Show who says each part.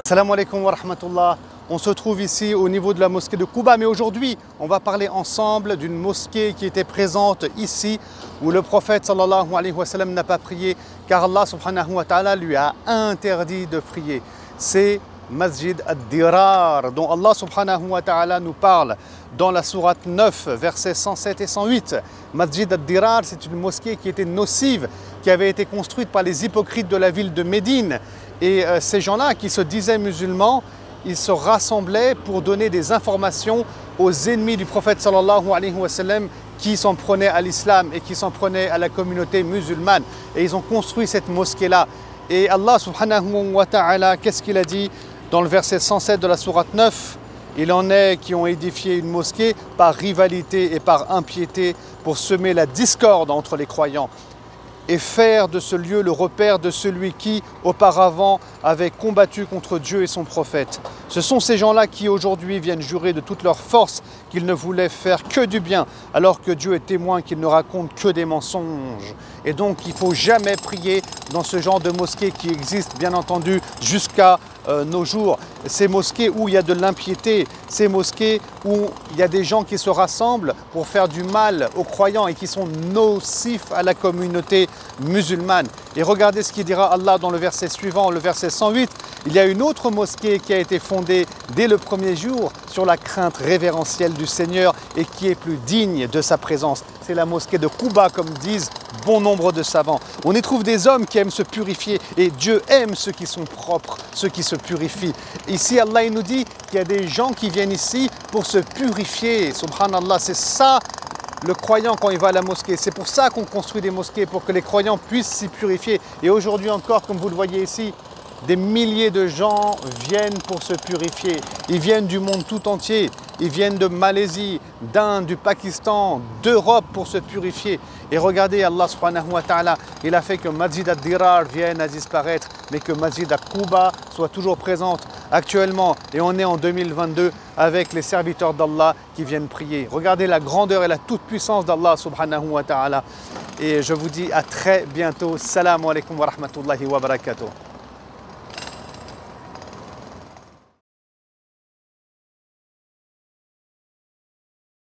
Speaker 1: Salam alaikum wa rahmatullah. On se trouve ici au niveau de la mosquée de Quba, mais aujourd'hui on va parler ensemble d'une mosquée qui était présente ici où le prophète sallallahu alayhi wa sallam n'a pas prié car Allah subhanahu wa ta'ala lui a interdit de prier. C'est Masjid ad-Dirar dont Allah subhanahu wa ta'ala nous parle dans la sourate 9 versets 107 et 108. Masjid ad-Dirar, c'est une mosquée qui était nocive, qui avait été construite par les hypocrites de la ville de Médine. Et ces gens-là qui se disaient musulmans, ils se rassemblaient pour donner des informations aux ennemis du prophète sallallahu alayhi wa sallam qui s'en prenaient à l'islam et qui s'en prenaient à la communauté musulmane. Et ils ont construit cette mosquée-là. Et Allah subhanahu wa ta'ala, qu'est-ce qu'il a dit dans le verset 107 de la sourate 9? Il en est qui ont édifié une mosquée par rivalité et par impiété pour semer la discorde entre les croyants et faire de ce lieu le repère de celui qui, auparavant, avait combattu contre Dieu et son prophète. Ce sont ces gens-là qui, aujourd'hui, viennent jurer de toute leur force qu'ils ne voulaient faire que du bien, alors que Dieu est témoin qu'ils ne racontent que des mensonges. Et donc, il ne faut jamais prier dans ce genre de mosquée qui existe, bien entendu, jusqu'à nos jours. Ces mosquées où il y a de l'impiété, ces mosquées où il y a des gens qui se rassemblent pour faire du mal aux croyants et qui sont nocifs à la communauté musulmane. Et regardez ce qu'il dira Allah dans le verset suivant, le verset 108. Il y a une autre mosquée qui a été fondée dès le premier jour sur la crainte révérentielle du Seigneur et qui est plus digne de sa présence. C'est la mosquée de Quba, comme disent bon nombre de savants. On y trouve des hommes qui aiment se purifier et Dieu aime ceux qui sont propres, ceux qui se purifient. Ici, Allah il nous dit qu'il y a des gens qui viennent ici pour se purifier. Subhanallah, c'est ça le croyant quand il va à la mosquée. C'est pour ça qu'on construit des mosquées, pour que les croyants puissent s'y purifier. Et aujourd'hui encore, comme vous le voyez ici, des milliers de gens viennent pour se purifier. Ils viennent du monde tout entier. Ils viennent de Malaisie, d'Inde, du Pakistan, d'Europe pour se purifier. Et regardez, Allah subhanahu wa ta'ala, il a fait que Masjid ad-Dirar vienne à disparaître, mais que Masjid al-Quba soit toujours présente actuellement. Et on est en 2022 avec les serviteurs d'Allah qui viennent prier. Regardez la grandeur et la toute-puissance d'Allah subhanahu wa ta'ala. Et je vous dis à très bientôt. Salam alaikum wa rahmatullahi wa barakatuh.